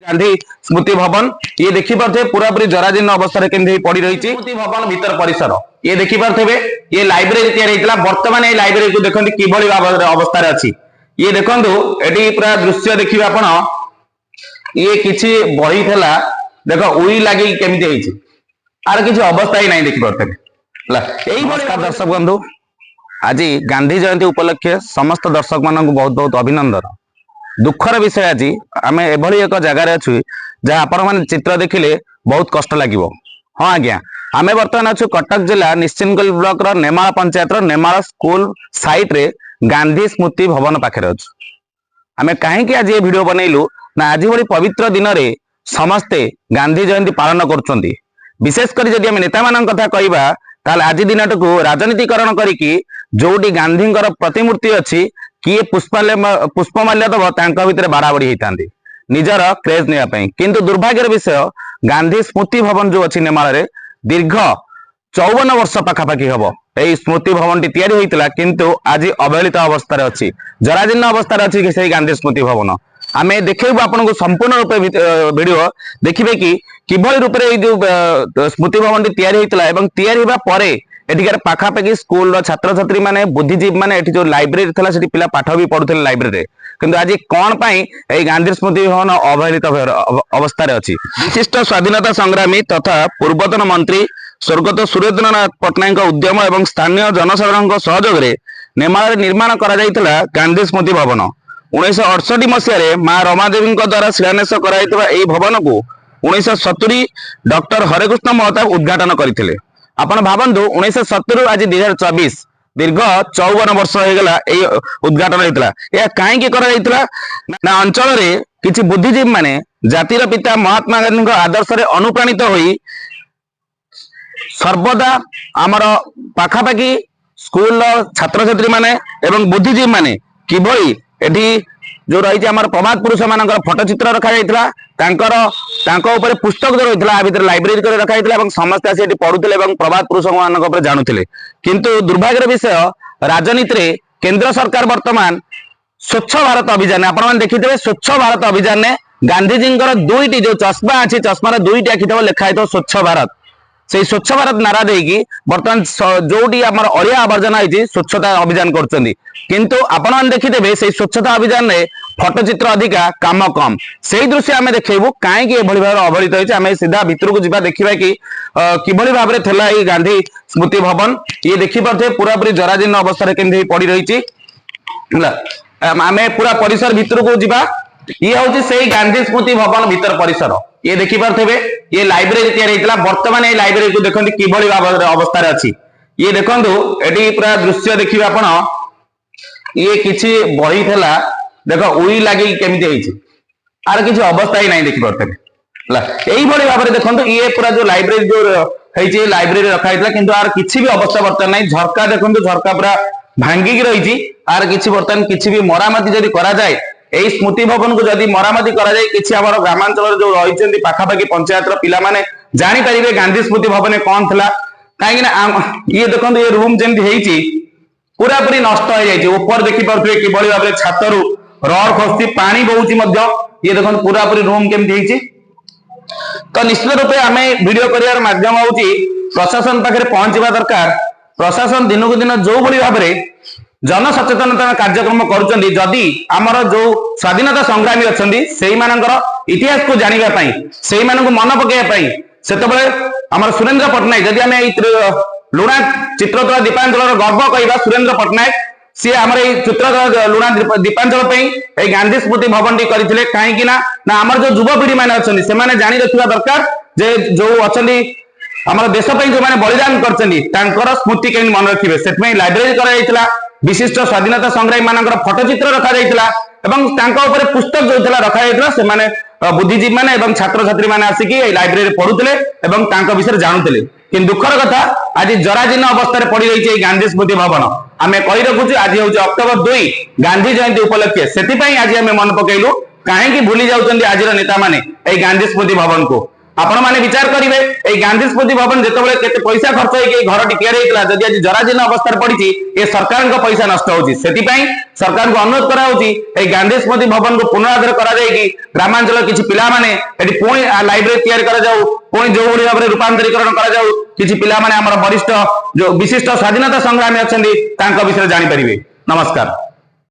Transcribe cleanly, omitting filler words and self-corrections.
गांधी स्मृति भवन ये देखी पारे पूरा पूरी जराजीर्ण अवस्था केमती पड़ी रही स्मृति भवन भीतर परिसर ये देखी पारे ये लाइब्रेरी तैयारी बर्तमान ये लाइब्रेरी को देखते किभली अवस्था अच्छी ये देखु ये पूरा दृश्य देखिए आपण ये किसी बही थेला देख उई लगे केमी आर किसी अवस्था ही नहीं देखी पारे नमस्कार दर्शक बंधु आज गांधी जयंती उपलक्षे समस्त दर्शक मान बहुत बहुत अभिनंदन दुखर विषय आज आम एभली एक जगार अच्छु जहाँ आपण मैंने चित्र देखिले बहुत कष्ट लगे। हाँ आज्ञा आम बर्तमान अच्छु कटक जिला निश्चिंतगुल ब्लॉक नेमाल पंचायत नेमाल स्कूल साइट रे गांधी स्मृति भवन पाखे अच्छु आम कहीं आज ये वीडियो बनइलु ना आज भली पवित्र दिन में समस्ते गांधी जयंती पालन करुछंती विशेषकर जदि आम नेता मान कथा कहबा ताल आज दिन को राजनीतिकरण करिकी जोटी गांधी प्रतिमूर्ति अच्छी किए पुष्पमाल्य दब भितर बाड़ाबाड़ी होता निजर क्रेज नापी किंतु दुर्भाग्यर विषय गांधी स्मृति भवन जो अच्छी नेमाल दीर्घ 54 वर्ष पाखापाखि हम यही स्मृति भवन टी तैयारी होता किंतु आज अवहेलित अवस्था अच्छी जराजीर्ण अवस्था अच्छी से गांधी स्मृति भवन आम देखू आपको संपूर्ण रूपे वीडियो देखिए कि किभली रूप जो स्मृति भवन टी तैयारी होता तैयारी होगा एठिकार पाखापाखि स्कूल छात्र छात्री माने बुद्धिजीवी माने एठी जो लाइब्रेरी थला सेठी पिला पाठ भी पढुथले लाइब्रेरी किंतु आज कोन पई ए गांधी स्मृति भवन अवहेलित अवस्था रे अछि। विशिष्ट स्वाधीनता संग्रामी तथा पूर्वतन मंत्री स्वर्गत सुरेंद्रनाथ पट्टनायक उद्यम एवं स्थानीय जनसाधारण सहयोग रे नेमाल निर्माण करा जायतिला गांधी स्मृति भवन 1968 मसीह मां रमादेवी द्वारा शिलान्यास कराइतबा एई भवन को 1970 डॉक्टर हरेकृष्ण महताब उद्घाटन करथिले। आपण भावंतु 1970 आज 2024 दीर्घ 54 वर्ष होगा उद्घाटन होता यह कहीं ना अंचल में किसी बुद्धिजीवी माने जातिर पिता महात्मा गांधी आदर्श रे अनुप्राणित होई सर्वदा आमर पाखापाखि स्कूल छात्र छात्री माने एवं बुद्धिजीवी माने किभली एठी जो रही प्रभात पुरुष मान फटोचित्र रखा पुस्तक जो रही भर लाइब्रेरी कर रखा समस्त आसी पढ़ुले प्रभात पुरुष मान जानूले किंतु दुर्भाग्य विषय राजनीति केंद्र सरकार वर्तमान स्वच्छ भारत अभियान आपण देखिए स्वच्छ भारत अभियान गांधीजी दुईटी जो चश्मा अच्छी चश्मार दुईटी आखि लिखाई स्वच्छ भारत से स्वच्छ भारत नारा देकी बर्तमान जोटी आम अलिया आवर्जना होती स्वच्छता अभियान किंतु आपण देखिदेवे से स्वच्छता अभियान में फटोचित्र अधिका काम कम से दृश्य आम देखू कहीं भाव अवहेलित होती आम सीधा भितर को जा देखा कि किभली भाव में थला गांधी स्मृति भवन ये देखी पारे पूरा पूरी जराजीर्ण अवस्था केमती पड़ी रही आम पूरा परिसर भितर को जा ये हूँ से गांधी स्मृति भवन भीतर परिसर ये देखी पारे ये लाइब्रेरी तैयारी होता बर्तमान ये लाइब्रेरी को देखते किभली अवस्था अच्छी ये देखु ये पूरा दृश्य देखिए आपण ये किसी बही थेला देख उई लगे केमी आर किसी अवस्था ही नहीं देखी पारे यही भाव में देखो ये पूरा जो लाइब्रेरी जो लाइब्रेरी रखा किंतु आर किसी भी अवस्था बर्तमान नहीं झरका देखो झरका पूरा भांगिकी रही आर किसी बर्तमान किसी भी मरामती जदि करा जाए यही स्मृति भवन को जदि मरामती करा जाए किसी आम ग्रामांचल जो रही पाखापाखि पंचायत पिला माने जानी पारिबे गांधी स्मृति भवन कौन थला कहीं ये देखो ये रूम जमी पूरा पूरी नष्ट हो जाए ऊपर देखी पारे किभली भाव छातरू रड खसी पानी बहुची ये देखो पूरा पूरी रूम केमती तो निश्चित रूपे आम वीडियो कर माध्यम हूँ प्रशासन पाखे पहुंचवा दरकार प्रशासन दिन को दिन जो भाई भाव में जनसचेतनता कार्यक्रम करुँच जदि आमर जो स्वाधीनता संग्रामी अच्छा इतिहास को जानापी से मन पकड़ाई से आम सुरेंद्र पट्टनायक जदि आम लुणा चित्रतला दीपांचल गर्व कहवा सुरेंद्र पट्टनायक सी आम चित्रतला लुणा दीपांचल गांधी स्मृति भवन टी करते कहीं आमर जो युवपीढ़ी मैंने अच्छा से जानी रखा दरकार जे जो अच्छा आम देश जो मैंने बलिदान कर स्मृति कहीं मन रखिए से लाइब्रेरी कर विशिष्ट स्वाधीनता संग्रामी मान फटोचित्र रखा पुस्तक जो रखा से बुद्धिजीवी माने छात्र छात्री माने आसिकी लाइब्रेरी पढ़ुले विषय जानूले कि दुखर कथा आज जराजीर्ण अवस्था पड़ी रही गांधी स्मृति भवन आम कही रखुचु आज हूँ अक्टोबर 2 गांधी जयंती उपलक्षे से आज आम मन पकईलु कहीं भूली जाऊँ आज नेता माने गांधी स्मृति भवन को आपण माने विचार करिवे ए गांधी स्मृति भवन जेतेबेले केते पैसा खर्च होई घरटी तयारी हेतला जदि आज जराजीर्ण अवस्था पड़ी ए सरकार को पैसा नष्ट होची सेति पई सरकार को अनुरोध करा होची ए गांधी स्मृति भवन को पुनरुद्धार करा जाय कि ग्रामांचल किछि पिला माने एटी पुणी लाइब्रेरी तयारी करा जाऊ पुणी जो भली भाबरे रूपांतरीकरण करा जाऊ किछि पिला माने हमर वरिष्ठ जो विशिष्ट स्वाधीनता संग्रामी अछंदी तांका विषय जानि परिबे। नमस्कार।